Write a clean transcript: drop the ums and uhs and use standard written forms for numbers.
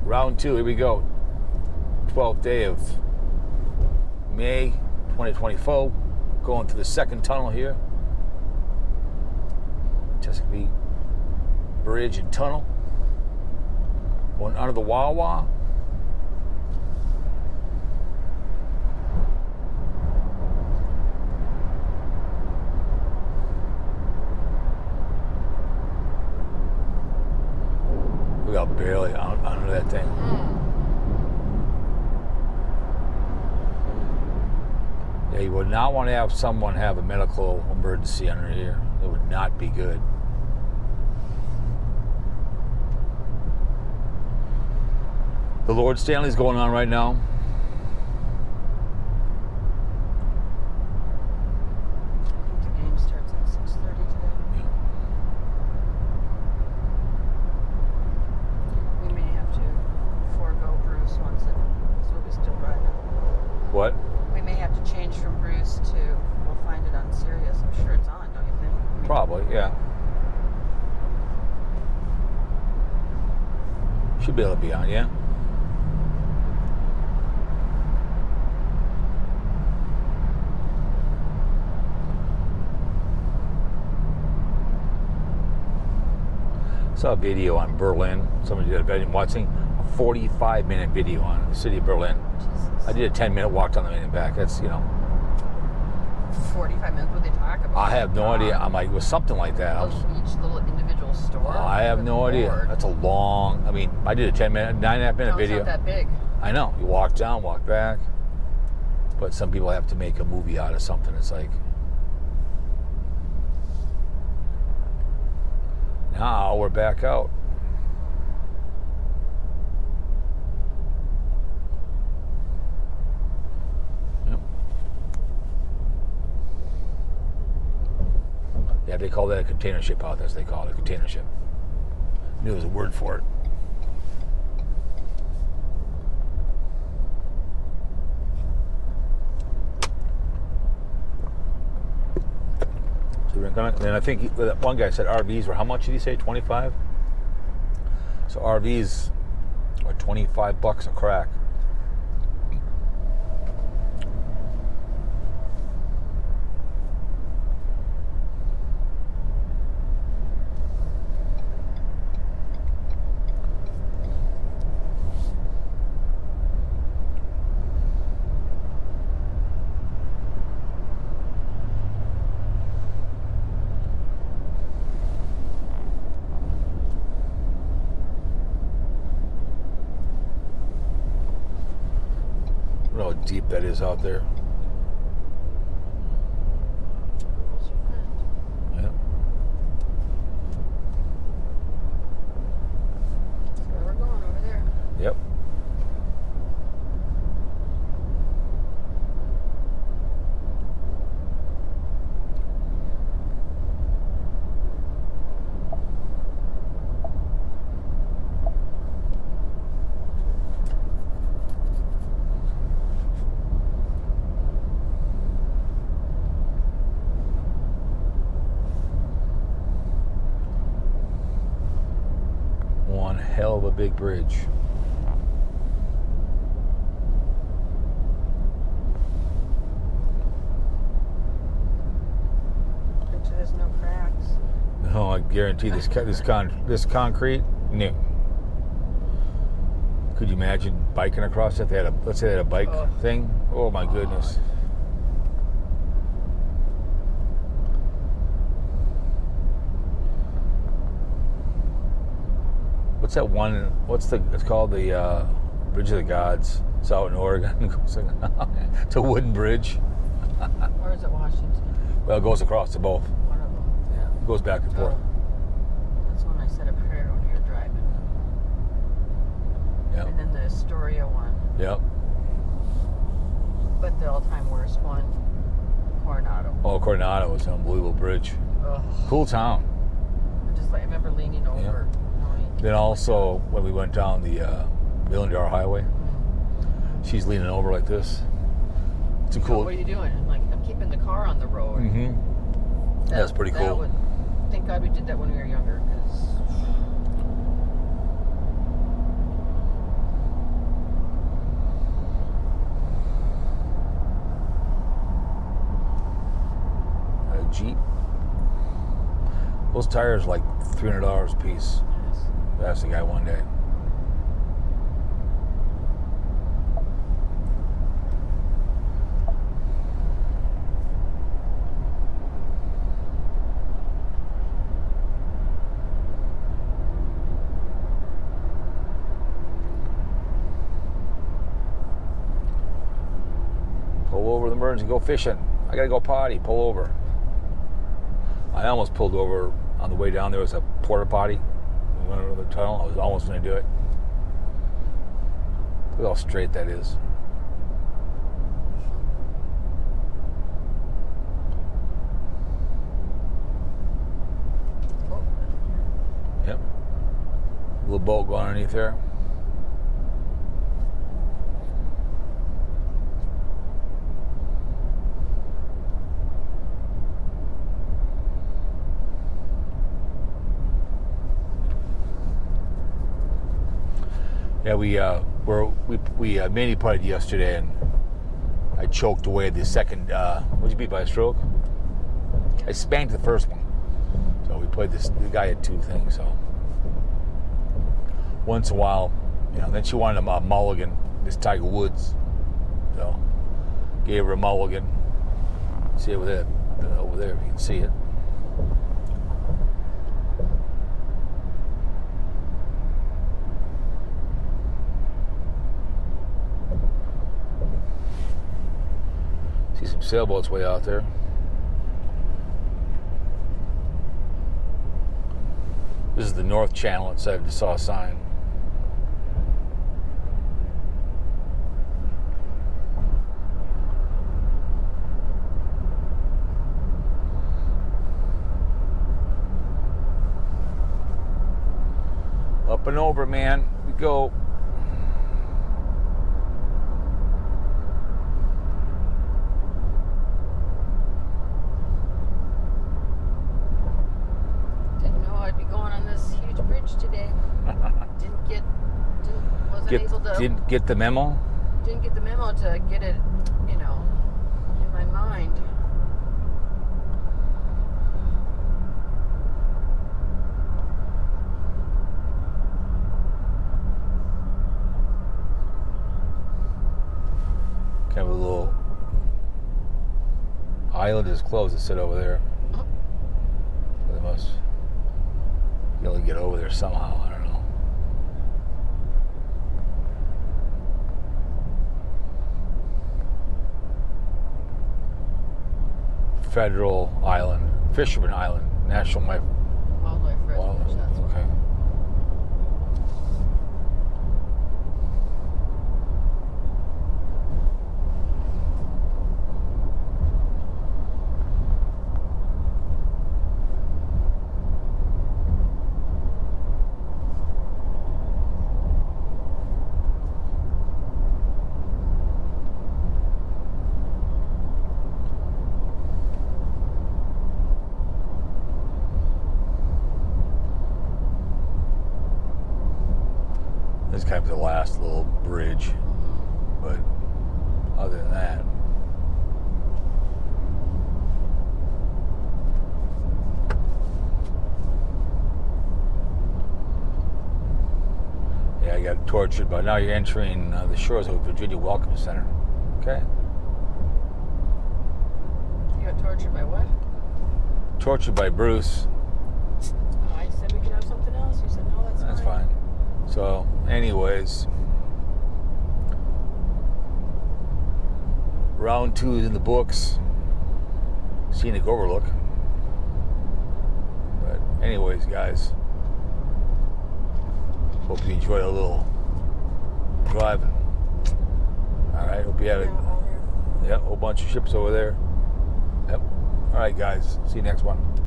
Round 2, here we go. 12th day of May 2024. Going through the second tunnel here. Chesapeake Bridge and Tunnel. Going under the Wawa. We got barely under that thing. Yeah, you would not want to have someone have a medical emergency under here. It would not be good. The Lord Stanley's going on right now. I think the game starts at 6:30 today. Yeah. We may have to forego Bruce once it's still driving. What? We may have to change from Bruce to, we'll find it on Sirius. I'm sure it's on, don't you think? I mean, Probably, yeah. Should be able to be on, yeah. Saw a video on Berlin. Somebody did a video watching a 45-minute video on the city of Berlin. Jesus. I did a 10-minute walk down the way and back. That's, 45 minutes, what they talk about? I have no idea. I'm like, it was something like that. Each little individual store? I have no idea. Lord. That's a long, I did a 9.5 minute video. It's not that big. I know. You walk down, walk back. But some people have to make a movie out of something. It's like, now we're back out. Yep. Yeah, they call that a container ship out there. That's what they call it, a container ship. I knew there was a word for it. So we're gonna, and I think that one guy said RVs were, how much did he say? 25? So RVs are $25 a crack. I don't know how deep that is out there. Yeah. That's where we're going, over there. Yep. One hell of a big bridge. Bet you there's no cracks. No, I guarantee this concrete, no. Could you imagine biking across it? Let's say they had a bike thing. Oh my goodness. What's that one? It's called the Bridge of the Gods. It's out in Oregon. It's a wooden bridge. Or is it Washington? Well, it goes across to both. One of them. Yeah, it goes back and forth. That's when I said a prayer when you're driving. Yep. And then the Astoria one. Yep. But the all-time worst one, Coronado. Oh, Coronado is an unbelievable bridge. Ugh. Cool town. I remember leaning over. Then also, when we went down the $1 Highway, she's leaning over like this. It's a cool. What are you doing? I'm like, I'm keeping the car on the road. Mm-hmm. That's pretty cool. Thank God we did that when we were younger, because Those tires like $300 a piece. Yes. I asked the guy one day. Pull over the emergency, go fishing. I gotta go potty, pull over. I almost pulled over on the way down. There was a porta potty. We went over the tunnel. I was almost gonna do it. Look how straight that is. Yep. Little boat going underneath there. Yeah, we mini putted yesterday, and I choked away the second. What'd you beat by a stroke? I spanked the first one. So we played this. The guy had two things. So once in a while, Then she wanted a mulligan. This Tiger Woods. So gave her a mulligan. See it over there, if you can see it. See some sailboats way out there. This is the North Channel outside of the saw sign. Up and over, man. We go. Didn't get the memo? Didn't get the memo to get it, in my mind. Kind of a little island is closed to sit over there. They must be able to get over there somehow. I don't know. Federal Island, Fisherman Island, National Wildlife Refuge, that's okay. This is kind of the last little bridge, but other than that, yeah, I got tortured, but now you're entering the shores of Virginia Welcome Center. Okay. You got tortured by what? Tortured by Bruce. Oh, I said we could have something else. You said no, that's fine. So, anyways, round 2 is in the books. Scenic overlook. But anyways, guys, hope you enjoyed a little driving. All right, hope you had a whole bunch of ships over there. Yep. All right, guys, see you next one.